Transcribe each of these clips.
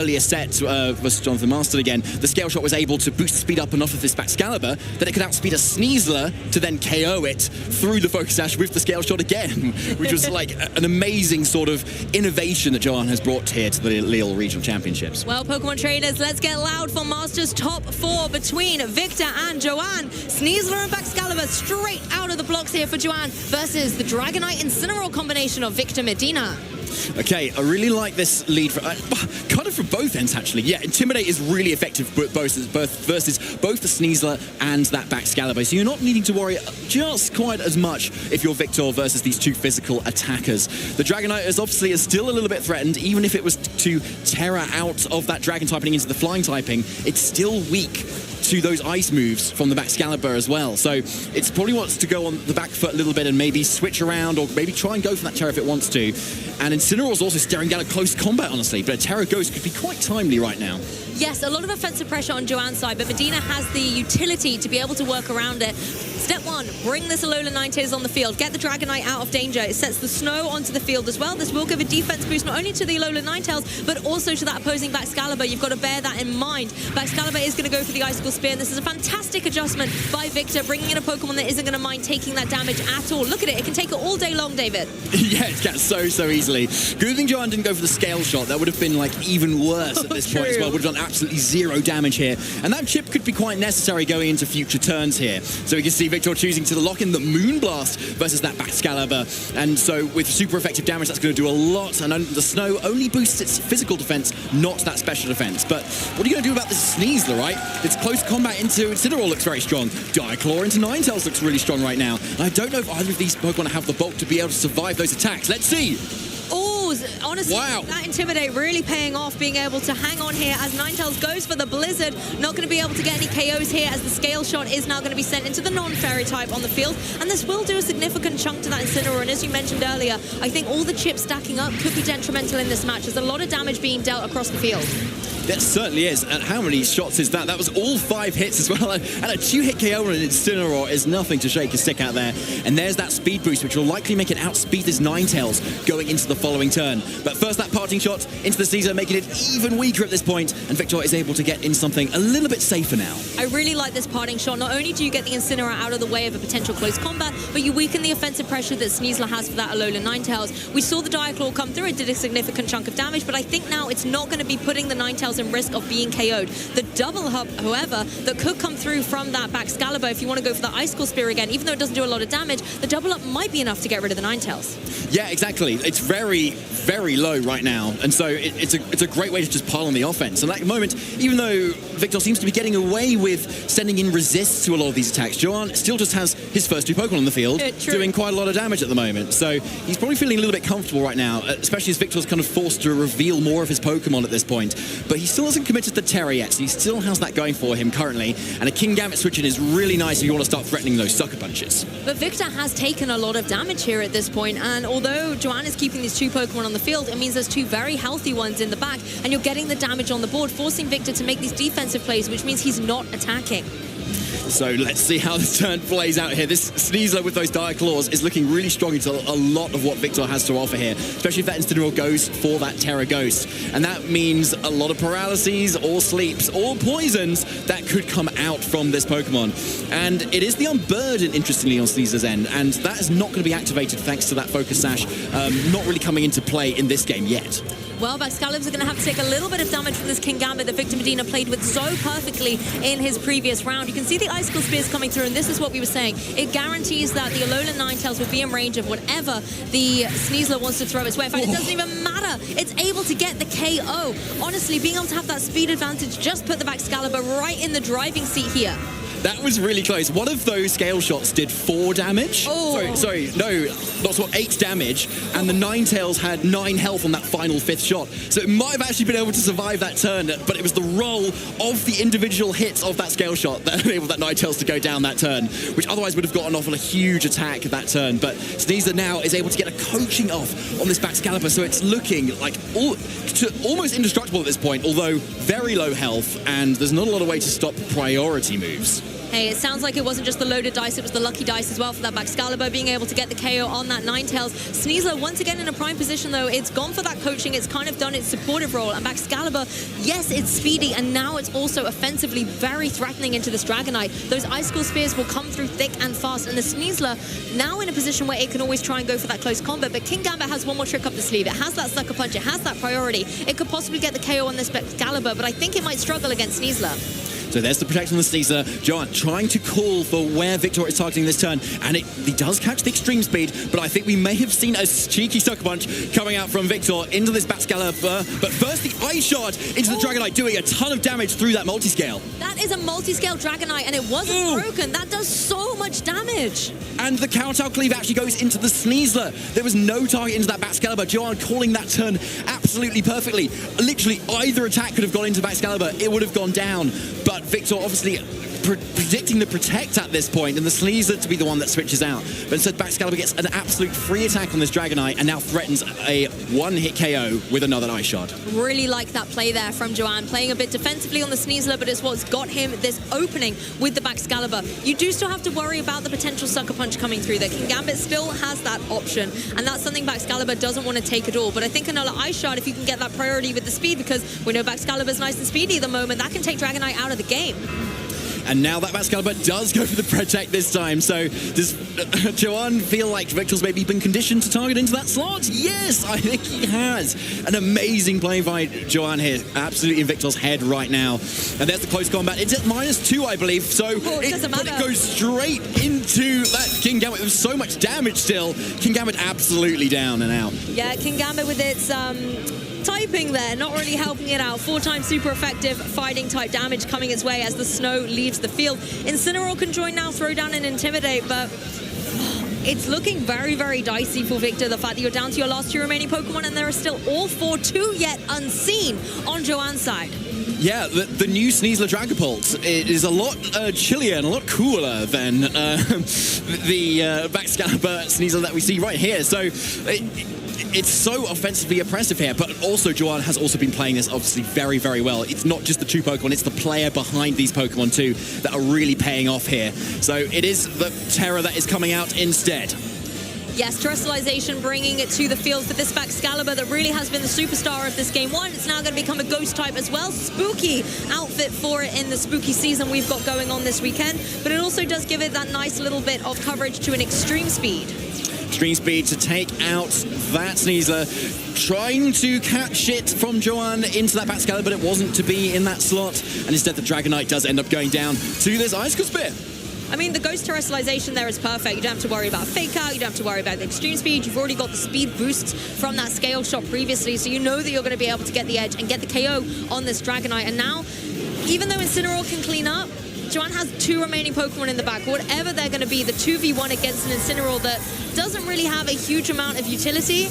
earlier set versus Jonathan Marston again, the scale shot was able to boost speed up enough of this Baxcalibur that it could outspeed a Sneasler to then KO it through the Focus Sash with the scale shot again, which was like an amazing sort of innovation that Joan has brought here to the Lille Regional Championships. Well, Pokemon trainers, let's get loud for Masters top 4 between Victor and Joan. Sneasler and Baxcalibur straight out of the blocks here for Joan versus the Dragonite Incineroar combination of Victor Medina. Okay, I really like this lead, kind of from both ends actually. Yeah, Intimidate is really effective versus both the Sneasler and that Baxcalibur, so you're not needing to worry just quite as much if you're Victor versus these two physical attackers. The Dragonite is obviously still a little bit threatened, even if it was to Terra out of that Dragon typing into the Flying typing, it's still weak to those ice moves from the Baxcalibur as well. So it's probably wants to go on the back foot a little bit and maybe switch around or maybe try and go for that Terra if it wants to. And Incineroar's also staring down a close combat, honestly, but a Terra Ghost could be quite timely right now. Yes, a lot of offensive pressure on Joan's side, but Medina has the utility to be able to work around it. Step 1, bring this Alolan Ninetales on the field. Get the Dragonite out of danger. It sets the snow onto the field as well. This will give a defense boost not only to the Alolan Ninetales, but also to that opposing Baxcalibur. You've got to bear that in mind. Baxcalibur is going to go for the Icicle Spear, and this is a fantastic adjustment by Victor, bringing in a Pokemon that isn't going to mind taking that damage at all. Look at it. It can take it all day long, David. Yeah, it can so easily. Good thing Joan didn't go for the scale shot. That would have been like even worse at this point as well. Would have done absolutely 0 damage here. And that chip could be quite necessary going into future turns here. So we can see Victor choosing to lock in the Moonblast versus that Baxcalibur. And so with super effective damage, that's going to do a lot. And the snow only boosts its physical defense, not that special defense. But what are you going to do about this Sneasler, right? Its close combat into Incineroar looks very strong. Diaclaw into Ninetales looks really strong right now. And I don't know if either of these Pokemon have the bulk to be able to survive those attacks. Let's see. Honestly, wow. That Intimidate really paying off, being able to hang on here as Ninetales goes for the Blizzard. Not going to be able to get any KOs here as the Scale Shot is now going to be sent into the non-Fairy type on the field. And this will do a significant chunk to that Incineroar. And as you mentioned earlier, I think all the chips stacking up could be detrimental in this match. There's a lot of damage being dealt across the field. That certainly is. And how many shots is that? That was all 5 hits as well. And a 2-hit KO on an Incineroar is nothing to shake a stick out there. And there's that speed boost, which will likely make it outspeed this Ninetales going into the following turn. But first, that parting shot into the Caesar, making it even weaker at this point. And Victor is able to get in something a little bit safer now. I really like this parting shot. Not only do you get the Incineroar out of the way of a potential close combat, but you weaken the offensive pressure that Sneasler has for that Alolan Ninetales. We saw the Diaclaw come through. It did a significant chunk of damage, but I think now it's not going to be putting the Ninetales in risk of being KO'd. The double hop, however, that could come through from that Baxcalibur, if you want to go for the Icicle Spear again, even though it doesn't do a lot of damage, the double up might be enough to get rid of the Ninetales. Yeah, exactly. It's very, very low right now, and so it's a great way to just pile on the offense. And at the moment, even though Victor seems to be getting away with sending in resists to a lot of these attacks, Joan still just has his first 2 Pokemon on the field, doing quite a lot of damage at the moment. So he's probably feeling a little bit comfortable right now, especially as Victor's kind of forced to reveal more of his Pokemon at this point. But he still hasn't committed to Terra yet, so he still has that going for him currently. And a Kingambit switching is really nice if you want to start threatening those Sucker Punches. But Victor has taken a lot of damage here at this point, and although Joan is keeping these 2 Pokemon on the field, it means there's 2 very healthy ones in the back, and you're getting the damage on the board, forcing Victor to make these defensive plays, which means he's not attacking. So let's see how the turn plays out here. This Sneasler with those Diaclaws is looking really strong into a lot of what Victor has to offer here, especially if that Incineroar goes for that Terra Ghost. And that means a lot of paralyses or sleeps or poisons that could come out from this Pokemon. And it is the Unburden, interestingly, on Sneasler's end, and that is not going to be activated thanks to that Focus Sash not really coming into play in this game yet. Well, Baxcaliburs are going to have to take a little bit of damage from this Kingambit that Victor Medina played with so perfectly in his previous round. You can see the Icicle Spears coming through, and this is what we were saying. It guarantees that the Alolan Ninetales will be in range of whatever the Sneasler wants to throw its way. In fact, it doesn't even matter. It's able to get the KO. Honestly, being able to have that speed advantage just put the Baxcalibur right in the driving seat here. That was really close. One of those scale shots did 4 damage. Oh. Sorry, no, not so 8 damage. And the Ninetales had 9 health on that final 5th shot. So it might have actually been able to survive that turn, but it was the roll of the individual hits of that scale shot that enabled that Ninetales to go down that turn, which otherwise would have gotten off on a huge attack that turn. But Sneasler now is able to get a coaching off on this Baxcalibur, so it's looking like almost indestructible at this point, although very low health, and there's not a lot of way to stop priority moves. Hey, it sounds like it wasn't just the loaded dice, it was the lucky dice as well for that Baxcalibur, being able to get the KO on that Ninetales. Sneasler, once again in a prime position though, it's gone for that coaching, it's kind of done its supportive role, and Baxcalibur, yes, it's speedy, and now it's also offensively very threatening into this Dragonite. Those Icicle Spears will come through thick and fast, and the Sneasler now in a position where it can always try and go for that close combat, but Kingambit has one more trick up the sleeve. It has that Sucker Punch, it has that priority. It could possibly get the KO on this Baxcalibur, but I think it might struggle against Sneasler. So there's the protection on the Sneasler. Joan trying to call for where Victor is targeting this turn, and he does catch the extreme speed, but I think we may have seen a cheeky Sucker Punch coming out from Victor into this Baxcalibur. But first the Ice Shard into the Dragonite, doing a ton of damage through that multi-scale. That is a multi-scale Dragonite, and it wasn't broken. That does so much damage. And the counter cleave actually goes into the Sneasler. There was no target into that Baxcalibur. Joan calling that turn absolutely perfectly. Literally either attack could have gone into Baxcalibur. It would have gone down. But Victor obviously predicting the protect at this point, and the Sneasler to be the one that switches out. But instead, Baxcalibur gets an absolute free attack on this Dragonite and now threatens a one-hit KO with another Ice Shard. Really like that play there from Joan, playing a bit defensively on the Sneasler, but it's what's got him this opening with the Baxcalibur. You do still have to worry about the potential Sucker Punch coming through there. Kingambit still has that option, and that's something Baxcalibur doesn't want to take at all. But I think another Ice Shard, if you can get that priority with the speed, because we know Baxcalibur's nice and speedy at the moment, that can take Dragonite out of the game. And now that Baxcalibur does go for the protect this time. So does Joan feel like Victor's maybe been conditioned to target into that slot? Yes, I think he has. An amazing play by Joan here. Absolutely in Victor's head right now. And there's the close combat. It's at -2, I believe. So it goes straight into that Kingambit. There's so much damage still. Kingambit absolutely down and out. Yeah, Kingambit with its typing there, not really helping it out. 4 times super effective fighting type damage coming its way as the snow leaves the field. Incineroar can join now, throw down and intimidate, but it's looking very, very dicey for Victor. The fact that you're down to your last 2 remaining Pokemon and there are still all 4 2 yet unseen on Joan's side. Yeah, the new Sneasler Dragapult is a lot chillier and a lot cooler than the Baxcalibur Sneasler that we see right here. So it's so offensively oppressive here, but also Joan has also been playing this obviously very, very well. It's not just the 2 Pokemon, it's the player behind these Pokemon too that are really paying off here. So it is the Terra that is coming out instead. Yes, Terrestrialization bringing it to the field for this Baxcalibur that really has been the superstar of this game 1. It's now going to become a ghost type as well. Spooky outfit for it in the spooky season we've got going on this weekend, but it also does give it that nice little bit of coverage to an extreme speed. Extreme speed to take out that Sneasler. Trying to catch it from Joan into that Baxcalibur, but it wasn't to be in that slot. And instead the Dragonite does end up going down to this Icicle Spear. I mean, the Ghost Terrestrialization there is perfect. You don't have to worry about Fake Out. You don't have to worry about the extreme speed. You've already got the speed boosts from that Scale Shot previously, so you know that you're going to be able to get the edge and get the KO on this Dragonite. And now, even though Incineroar can clean up, Joan has 2 remaining Pokemon in the back. Whatever they're going to be, the 2v1 against an Incineroar that doesn't really have a huge amount of utility,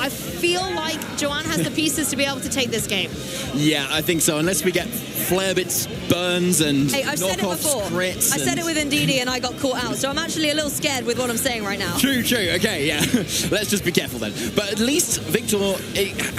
I feel like Joan has the pieces to be able to take this game. Yeah, I think so. Unless we get Flare Bits, Burns, and I've said it before. Crits. I said it with Indeedee and I got caught out, so I'm actually a little scared with what I'm saying right now. True. Okay, yeah. Let's just be careful then. But at least Victor,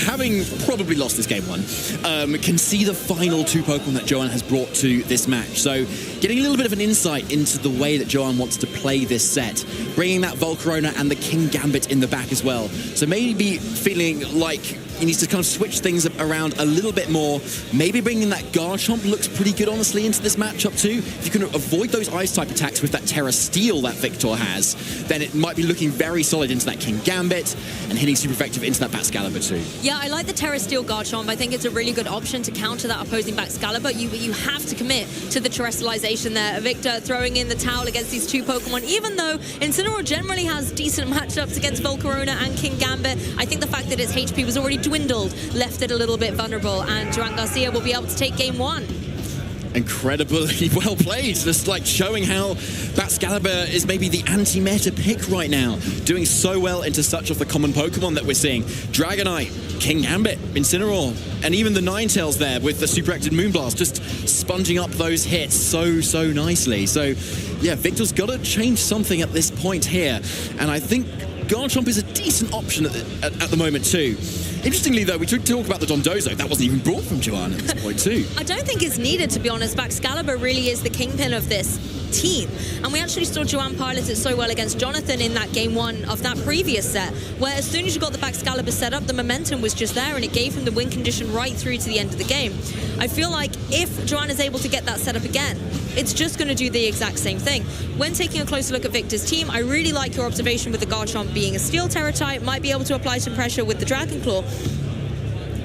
having probably lost this game 1, can see the final 2 Pokemon that Joan has brought to this match. So getting a little bit of an insight into the way that Joan wants to play this set, bringing that Volcarona and the Kingambit in the back as well. So maybe feeling like he needs to kind of switch things around a little bit more. Maybe bringing that Garchomp looks pretty good, honestly, into this matchup too. If you can avoid those Ice-type attacks with that Terra Steel that Victor has, then it might be looking very solid into that Kingambit and hitting super effective into that Baxcalibur too. Yeah, I like the Terra Steel Garchomp. I think it's a really good option to counter that opposing Baxcalibur. You have to commit to the Terrestrialization there. Victor throwing in the towel against these 2 Pokemon, even though Incineroar generally has decent matchups against Volcarona and Kingambit. I think the fact that its HP was already dwindled left it a little bit vulnerable, and Joan Garcia will be able to take game 1. Incredibly well played, just like showing how Baxcalibur is maybe the anti-meta pick right now, doing so well into such of the common Pokemon that we're seeing. Dragonite, Kingambit, Incineroar, and even the Ninetales there with the super-active Moonblast, just sponging up those hits so nicely. So yeah, Victor's got to change something at this point here, and I think Garchomp is a decent option at the moment too. Interestingly, though, we should talk about the Dondozo. That wasn't even brought from Joan at this point, too. I don't think it's needed, to be honest. Baxcalibur really is the kingpin of this team. And we actually saw Joan pilot it so well against Jonathan in that game one of that previous set, where as soon as you got the Baxcalibur set up, the momentum was just there, and it gave him the win condition right through to the end of the game. I feel like if Joan is able to get that set up again, it's just going to do the exact same thing. When taking a closer look at Victor's team, I really like your observation with the Garchomp being a Steel Terror type, might be able to apply some pressure with the Dragon Claw.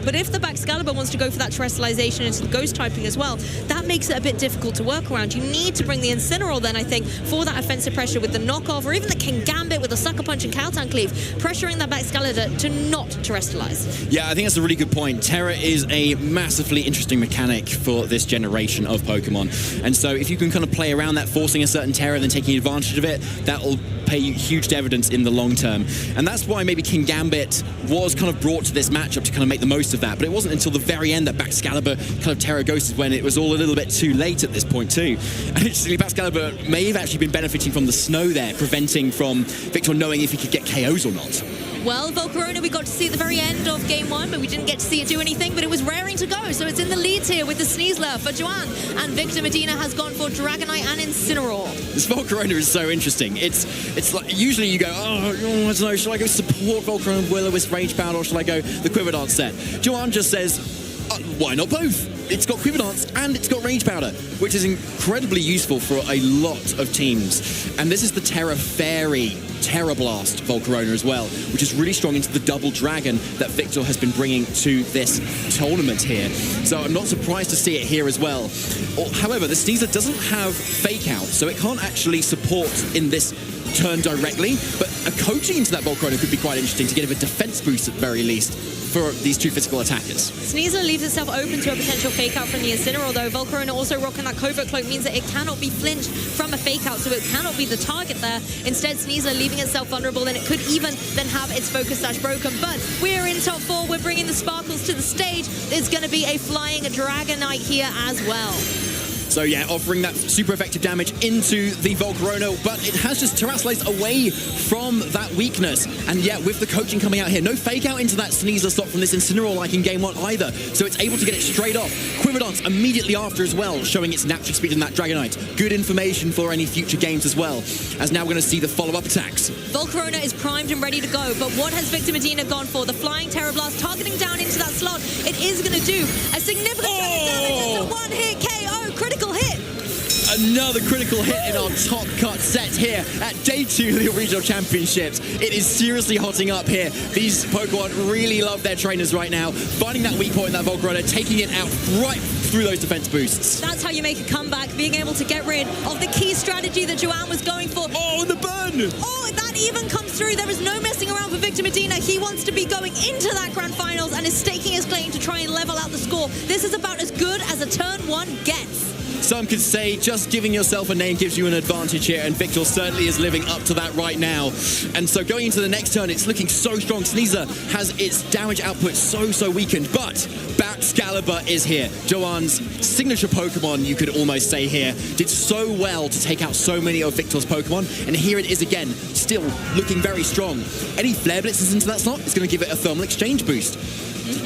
But if the Baxcalibur wants to go for that terrestrialization into the Ghost typing as well, that makes it a bit difficult to work around. You need to bring the Incineroar then, I think, for that offensive pressure with the knockoff, or even the King Gambit with the Sucker Punch and Cowtown Cleave, pressuring that Baxcalibur to not terrestrialize. Yeah, I think that's a really good point. Terra is a massively interesting mechanic for this generation of Pokemon. And so if you can kind of play around that, forcing a certain Terra, then taking advantage of it, that'll pay you huge dividends in the long term. And that's why maybe King Gambit was kind of brought to this matchup to kind of make the most of that. But it wasn't until the very end that Baxcalibur kind of Terra ghosted, when it was all a little bit too late at this point too. And interestingly, Baxcalibur may have actually been benefiting from the snow there, preventing from Victor knowing if he could get KOs or not. Well, Volcarona we got to see at the very end of game one, but we didn't get to see it do anything, but it was raring to go. So it's in the lead here with the Sneasler for Joan, and Victor Medina has gone for Dragonite and Incineroar. This Volcarona is so interesting. It's like, usually you go, I don't know, shall I go support Volcarona, Will-O-Wisp, Rage Powder, or shall I go the Quiver Dance set? Joan just says, why not both? It's got Quiver Dance and it's got Rage Powder, which is incredibly useful for a lot of teams. And this is the Terra Fairy Terra Blast Volcarona as well, which is really strong into the double dragon that Victor has been bringing to this tournament here. So I'm not surprised to see it here as well. However, the Sneasler doesn't have Fake Out, so it can't actually support in this turn directly, but a coaching into that Volcarona could be quite interesting to give a defense boost at the very least for these two physical attackers. Sneasler leaves itself open to a potential fake out from the Incineroar, though. Volcarona also rocking that Covert Cloak means that it cannot be flinched from a fake out, so it cannot be the target there. Instead, Sneasler leaving itself vulnerable, and it could even then have its focus sash broken. But we're in top four, we're bringing the Sparkles to the stage. There's going to be a flying Dragonite here as well. So yeah, offering that super effective damage into the Volcarona, but it has just terrestrialized away from that weakness. And yeah, with the coaching coming out here, no fake out into that Sneasler slot from this Incineroar like in game one either. So it's able to get it straight off. Quiver Dance immediately after as well, showing its natural speed in that Dragonite. Good information for any future games as well, as now we're going to see the follow-up attacks. Volcarona is primed and ready to go, but what has Victor Medina gone for? The Flying Terra Blast targeting down into that slot. It is going to do a significant damage. It's a one-hit KO, critical hit. Another critical hit in our top cut set here at Day 2 of the Regional Championships. It is seriously hotting up here. These Pokemon really love their trainers right now. Finding that weak point in that Volcarona, taking it out right through those defense boosts. That's how you make a comeback, being able to get rid of the key strategy that Joan was going for. Oh, the burn! Oh, that even comes through. There is no messing around for Victor Medina. He wants to be going into that Grand Finals and is staking his claim to try and level out the score. This is about as good as a turn one gets. Some could say just giving yourself a name gives you an advantage here, and Victor certainly is living up to that right now. And so going into the next turn, it's looking so strong. Sneasler has its damage output so weakened, but Baxcalibur is here. Joan's signature Pokemon, you could almost say here, did so well to take out so many of Victor's Pokemon, and here it is again, still looking very strong. Any Flare Blitzes into that slot is going to give it a thermal exchange boost.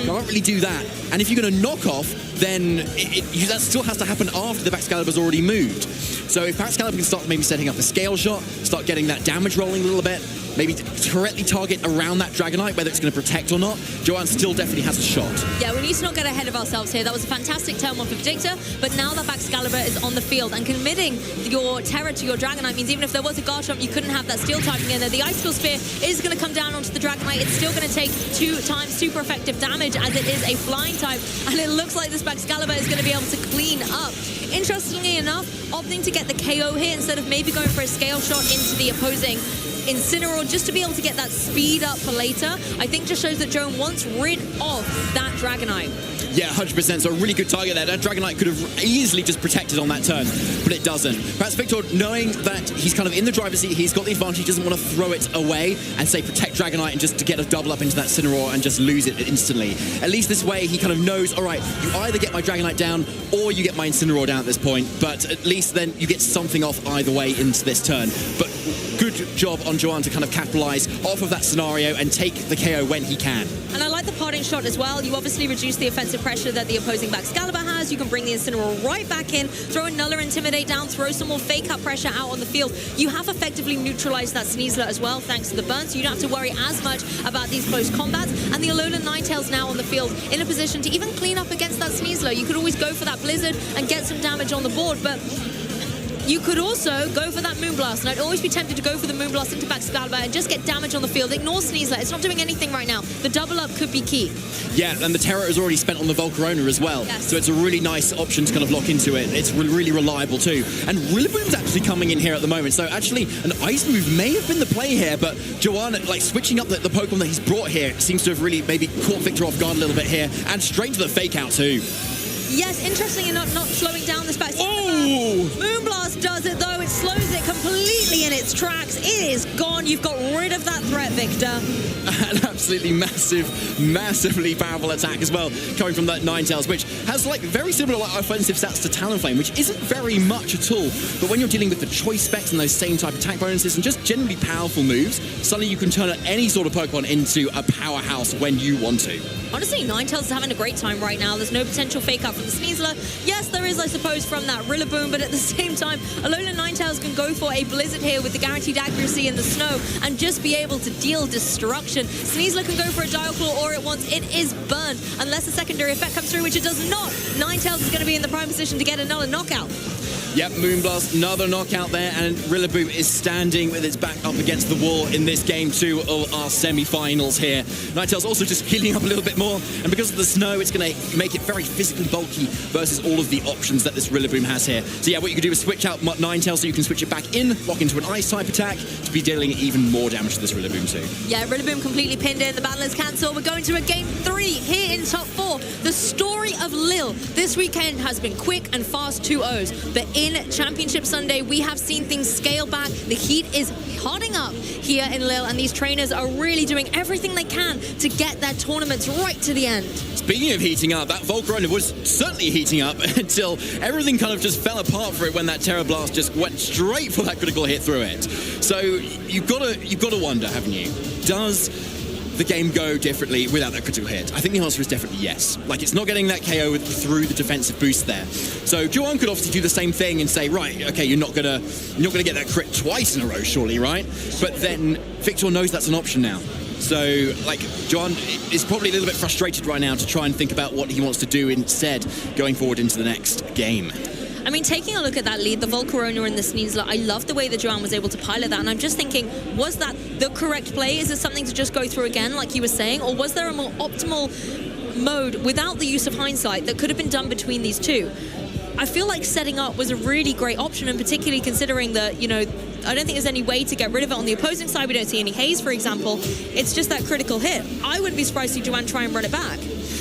Can't really do that. And if you're going to knock off, then that still has to happen after the Baxcalibur's already moved. So if Baxcalibur can start maybe setting up a scale shot, start getting that damage rolling a little bit, maybe correctly target around that Dragonite, whether it's going to protect or not, Joan still definitely has a shot. Yeah, we need to not get ahead of ourselves here. That was a fantastic turn one for Predictor, but now that Baxcalibur is on the field and committing your Terra to your Dragonite means even if there was a Garchomp, you couldn't have that Steel typing in there. The Icicle Spear is going to come down onto the Dragonite. It's still going to take 2 times super effective damage as it is a flying type, and it looks like this Baxcalibur is going to be able to clean up. Interestingly enough, opting to get the KO here instead of maybe going for a scale shot into the opposing Incineroar just to be able to get that speed up for later, I think just shows that Joan wants rid of that Dragonite. Yeah, 100%. So a really good target there. That Dragonite could have easily just protected on that turn, but it doesn't. Perhaps Victor, knowing that he's kind of in the driver's seat, he's got the advantage, he doesn't want to throw it away and say protect Dragonite and just to get a double up into that Incineroar and just lose it instantly. At least this way he kind of knows, all right, you either get my Dragonite down or you get my Incineroar down at this point, but at least then you get something off either way into this turn. But good good job on Joan to kind of capitalize off of that scenario and take the KO when he can. And I like the parting shot as well. You obviously reduce the offensive pressure that the opposing Excalibur has. You can bring the Incineroar right back in, throw another Intimidate down, throw some more fake up pressure out on the field. You have effectively neutralized that Sneasler as well, thanks to the burn, so you don't have to worry as much about these close combats. And the Alolan Ninetales now on the field in a position to even clean up against that Sneasler. You could always go for that Blizzard and get some damage on the board, but you could also go for that Moonblast, and I'd always be tempted to go for the Moonblast into Excalibur and just get damage on the field. Ignore Sneasler. It's not doing anything right now. The double up could be key. Yeah, and the Terror is already spent on the Volcarona as well. Yes. So it's a really nice option to kind of lock into it. It's really reliable too. And Rillaboom's actually coming in here at the moment. So actually, an Ice move may have been the play here, but Joan, like switching up the Pokemon that he's brought here, seems to have really maybe caught Victor off guard a little bit here, and straight to the fake out too. Yes, interestingly not slowing down this back. Oh! Moonblast does it though. It slows it completely in its tracks. It is gone. You've got rid of that threat, Victor. An absolutely massively powerful attack as well, coming from that Ninetales, which has like very similar like offensive stats to Talonflame, which isn't very much at all. But when you're dealing with the choice specs and those same type attack bonuses and just generally powerful moves, suddenly you can turn any sort of Pokemon into a powerhouse when you want to. Honestly, Ninetales is having a great time right now. There's no potential fake out from the Sneasler. Yes, there is, I suppose, from that Rillaboom, but at the same time, Alolan Ninetales can go for a Blizzard here with the guaranteed accuracy in the snow and just be able to deal destruction. Sneasler can go for a Dial Claw all at once. It is burned unless a secondary effect comes through, which it does not. Ninetales is going to be in the prime position to get another knockout. Yep, Moonblast, another knockout there, and Rillaboom is standing with its back up against the wall in this game 2 of our semi-finals here. Ninetales also just healing up a little bit more, and because of the snow, it's going to make it very physically bulky versus all of the options that this Rillaboom has here. So yeah, what you can do is switch out Ninetales so you can switch it back in, lock into an Ice-type attack to be dealing even more damage to this Rillaboom too. Yeah, Rillaboom completely pinned in. The battle is cancelled. We're going to a game 3 here in top 4. The story of Lille this weekend has been quick and fast 2-0s, but in Championship Sunday, we have seen things scale back. The heat is hotting up here in Lille, and these trainers are really doing everything they can to get their tournaments right to the end. Speaking of heating up, that Volcarona was certainly heating up until everything kind of just fell apart for it when that Terra Blast just went straight for that critical hit through it. So you've got to wonder, haven't you? Does the game go differently without that critical hit? I think the answer is definitely yes. Like, it's not getting that KO through the defensive boost there. So Joan could obviously do the same thing and say, right, okay, you're not gonna get that crit twice in a row, surely, right? But then Victor knows that's an option now. So, like, Joan is probably a little bit frustrated right now to try and think about what he wants to do instead going forward into the next game. I mean, taking a look at that lead, the Volcarona and the Sneasler, I love the way that Joan was able to pilot that, and I'm just thinking, was that the correct play? Is it something to just go through again, like you were saying, or was there a more optimal mode without the use of hindsight that could have been done between these two? I feel like setting up was a really great option, and particularly considering that, you know, I don't think there's any way to get rid of it on the opposing side. We don't see any haze, for example. It's just that critical hit. I wouldn't be surprised to see Joan try and run it back.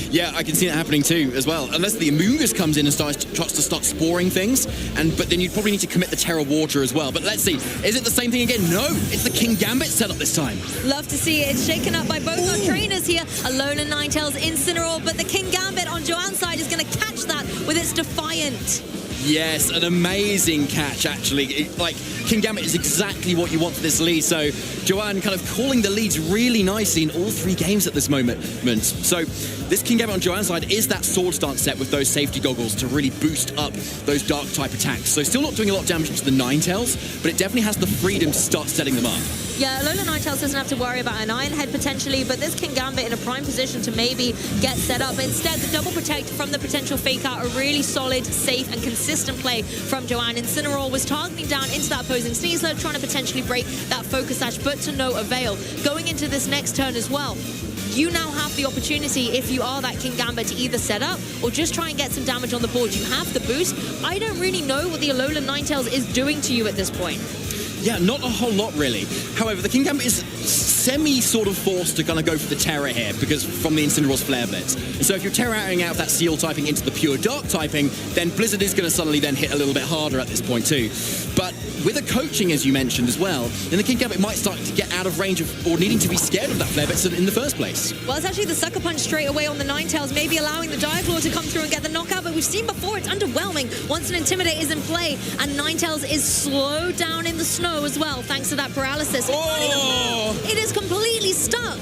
Yeah, I can see that happening too, as well. Unless the Amoonguss comes in and tries to start sporing things, but then you'd probably need to commit the Terra Water as well. But let's see, is it the same thing again? No, it's the King Gambit setup this time. Love to see it. It's shaken up by both our trainers here. Alolan Ninetales, Incineroar, but the King Gambit on Joan's side is going to catch that with its Defiant. Yes, an amazing catch, actually. Like, King Gambit is exactly what you want for this lead. So Joan kind of calling the leads really nicely in all 3 games at this moment. So this King Gambit on Joan's side is that Sword Stance set with those safety goggles to really boost up those dark type attacks. So still not doing a lot of damage to the Ninetales, but it definitely has the freedom to start setting them up. Yeah, Alolan Ninetales doesn't have to worry about an Iron Head potentially, but this King Gambit in a prime position to maybe get set up. Instead, the double protect from the potential fake out, a really solid, safe, and consistent play from Joan. Incineroar was targeting down into that opposing Sneasler, trying to potentially break that Focus Sash, but to no avail. Going into this next turn as well, you now have the opportunity, if you are that King Gambit, to either set up or just try and get some damage on the board. You have the boost. I don't really know what the Alolan Ninetales is doing to you at this point. Yeah, not a whole lot, really. However, the King Gambit is sort of forced to kind of go for the Terra here because from the Incineroar's Flare Blitz. And so if you're Terra-ing out of that Seal typing into the pure Dark typing, then Blizzard is going to suddenly then hit a little bit harder at this point too. But with a coaching, as you mentioned as well, then the King Gambit might start to get out of range of, or needing to be scared of that Flare Blitz in the first place. Well, it's actually the Sucker Punch straight away on the Ninetales, maybe allowing the Diaclaw to come through and get the knockout, but we've seen before it's underwhelming once an Intimidate is in play, and Ninetales is slowed down in the snow as well, thanks to that paralysis. Oh! It is completely stuck.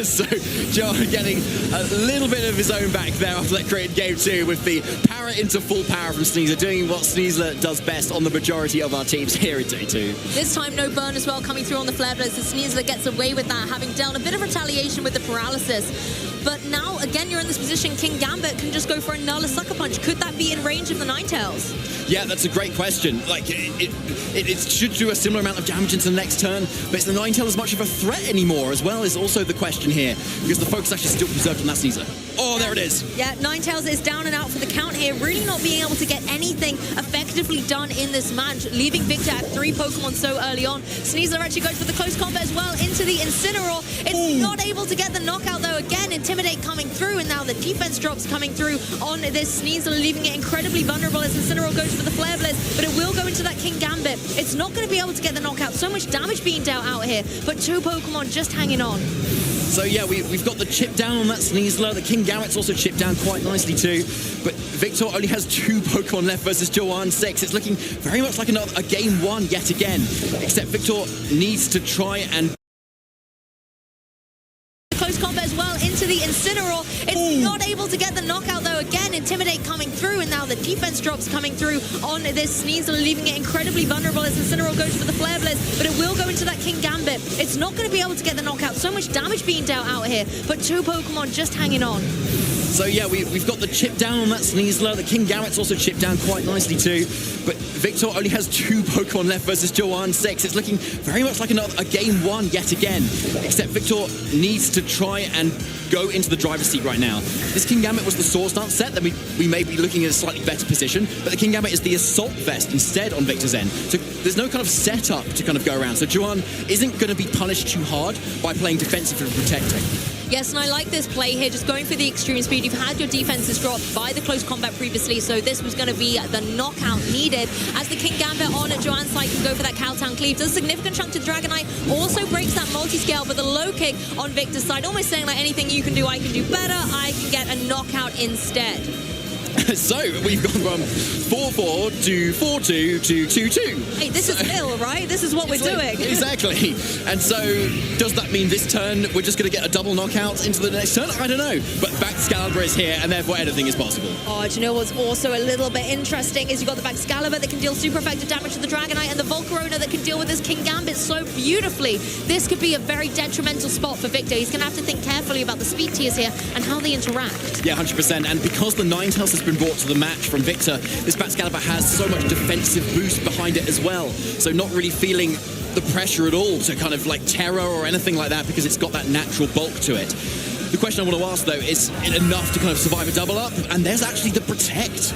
So Joan getting a little bit of his own back there after that great game 2 with the power into full power from Sneasler, doing what Sneasler does best on the majority of our teams here in day 2. This time no burn as well coming through on the Flare Blitz, as Sneasler gets away with that, having dealt a bit of retaliation with the paralysis. But now, again, you're in this position, King Gambit can just go for another Sucker Punch. Could that be in range of the Ninetales? Yeah, that's a great question. Like, it should do a similar amount of damage into the next turn, but is the Ninetale as much of a threat anymore as well is also the question here, because the focus actually still preserved on that Sneasler. Oh, there it is. Yeah, Ninetales is down and out for the count here, really not being able to get anything effectively done in this match, leaving Victor at 3 Pokemon so early on. Sneasler actually goes for the close combat as well into the Incineroar. It's not able to get the knockout though. Again, Intimidate coming through, and now the defense drops coming through on this Sneasler, leaving it incredibly vulnerable as Incineroar goes for the Flare Blitz, but it will go into that King Gambit. It's not going to be able to get the knockout. So much damage being dealt out here, but 2 Pokemon just hanging on. So yeah, we've got the chip down on that Sneasler. The King Gambit's also chipped down quite nicely too. But Victor only has 2 Pokemon left versus Joan 6. It's looking very much like a game 1 yet again. Except Victor needs to try and... Close combat as well into the Incineroar. It's not able to get the knockout though. Again, Intimidate coming through, and now the defense drops coming through on this Sneasler, leaving it incredibly vulnerable as Incineroar goes for the Flare Blitz, but it will go into that King Gambit. It's not going to be able to get the knockout. So much damage being dealt out here, but 2 Pokemon just hanging on. So yeah, we've got the chip down on that Sneasler. The King Gambit's also chipped down quite nicely too. But Victor only has 2 Pokemon left versus Joan 6. It's looking very much like a game 1 yet again. Except Victor needs to try and go into the driver's seat right now. This King Gambit was the Swords Dance set, then we may be looking at a slightly better position, but the King Gambit is the Assault Vest instead on Victor's end. So there's no kind of setup to kind of go around. So Joan isn't going to be punished too hard by playing defensive and protecting. Yes, and I like this play here, just going for the extreme speed. You've had your defenses dropped by the close combat previously, so this was going to be the knockout needed. As the King Gambit on Joan's side can go for that Cowtown Cleave. Does a significant chunk to Dragonite, also breaks that multi-scale, but the low kick on Victor's side, almost saying like anything you can do, I can do better, I can get a knockout instead. So we've gone from 4-4 to 4-2 to 2-2. Hey, this is Lille, right? This is what we're doing. Exactly. And so does that mean this turn we're just going to get a double knockout into the next turn? I don't know. But Baxcalibur is here, and therefore anything is possible. Oh, do you know what's also a little bit interesting is you've got the Baxcalibur that can deal super effective damage to the Dragonite, and the Volcarona that can deal with this King Gambit so beautifully. This could be a very detrimental spot for Victor. He's going to have to think carefully about the speed tiers here and how they interact. Yeah, 100%. And because the Ninetales has been brought to the match from Victor, this Baxcalibur has so much defensive boost behind it as well. So not really feeling the pressure at all to kind of like terror or anything like that, because it's got that natural bulk to it. The question I want to ask though, is it enough to kind of survive a double up? And there's actually the protect.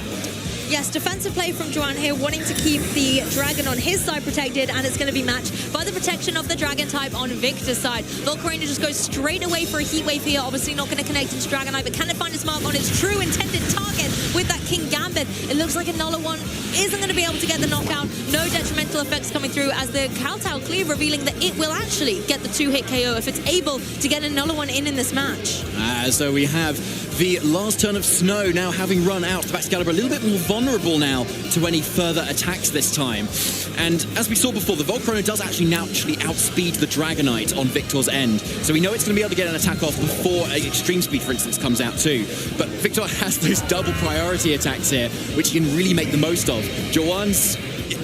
Yes, defensive play from Joan here, wanting to keep the Dragon on his side protected, and it's going to be matched by the protection of the Dragon type on Victor's side. Volcarona just goes straight away for a Heat Wave here, obviously not going to connect into Dragonite, but can it find its mark on its true intended target with that King Gambit? It looks like another one isn't going to be able to get the knockout. No detrimental effects coming through, as the Cowtown Cleave revealing that it will actually get the 2-hit KO if it's able to get another one in this match. So we have the last turn of Snow now having run out. The Baxcalibur a little bit more vulnerable now to any further attacks this time. And as we saw before, the Volcarona does actually naturally outspeed the Dragonite on Victor's end. So we know it's going to be able to get an attack off before Extreme Speed, for instance, comes out too. But Victor has those double priority attacks here, which he can really make the most of. Joan's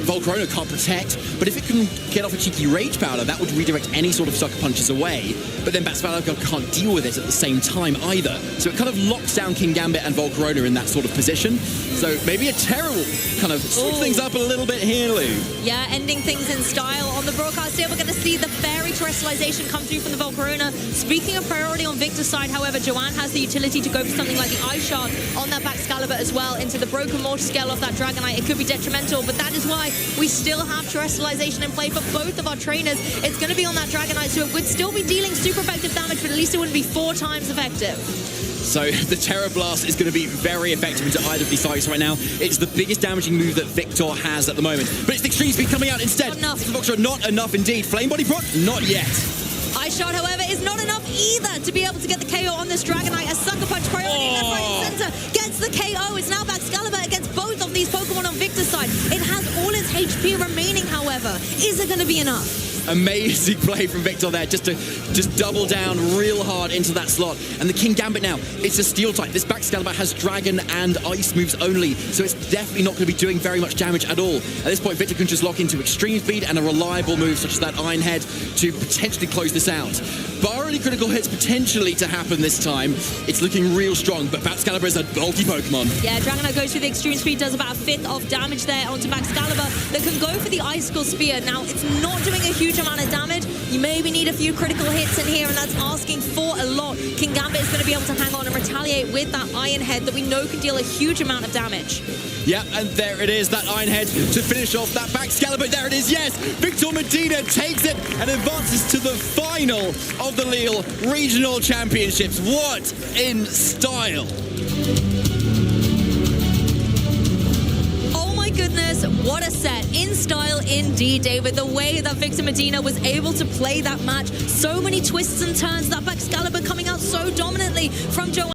Volcarona can't protect, but if it can get off a cheeky Rage Powder, that would redirect any sort of Sucker Punches away. But then Baxcalibur can't deal with it at the same time either. So it kind of locks down King Gambit and Volcarona in that sort of position. So maybe a Terror will kind of switch things up a little bit here, Lou. Yeah, ending things in style. On the broadcast here, we're going to see the Fairy Terrestrialization come through from the Volcarona. Speaking of priority on Victor's side, however, Joan has the utility to go for something like the Ice Shard on that Baxcalibur as well, into the Broken Mortar Scale of that Dragonite. It could be detrimental, but that is why we still have Terrestrialization in play for both of our trainers. It's going to be on that Dragonite, so it would still be dealing super effective damage, but at least it wouldn't be 4 times effective. So the Terror Blast is going to be very effective into either of these targets right now. It's the biggest damaging move that Victor has at the moment. But it's the Extreme Speed coming out instead. Not enough. Foxtrot, not enough indeed. Flame Body Proc, not yet. Ice Shot, however, is not enough either to be able to get the KO on this Dragonite. A Sucker Punch priority left, right, and center gets the KO. It's now Baxcalibur against both of these Pokemon on Victor's side. It has all its HP remaining, however. Is it going to be enough? Amazing play from Victor there, just to double down real hard into that slot. And the King Gambit now, it's a Steel type. This Baxcalibur has Dragon and Ice moves only, so it's definitely not going to be doing very much damage at all. At this point, Victor can just lock into Extreme Speed and a reliable move such as that Iron Head to potentially close this out. Barring critical hits potentially to happen this time, it's looking real strong, but Baxcalibur is a bulky Pokemon. Yeah, Dragonite goes through the Extreme Speed, does about a fifth of damage there onto Baxcalibur that can go for the Icicle Spear. Now, it's not doing a huge amount of damage. You maybe need a few critical hits in here, and that's asking for a lot. King Gambit is going to be able to hang on and retaliate with that Iron Head that we know can deal a huge amount of damage. Yeah, and there it is, that Iron Head to finish off that Baxcalibur. There it is, yes! Victor Medina takes it and advances to the final of the Lille Regional Championships. What in style! Oh my goodness, what a set. In style indeed, David. The way that Victor Medina was able to play that match. So many twists and turns, that Baxcalibur coming out so dominantly from Joan.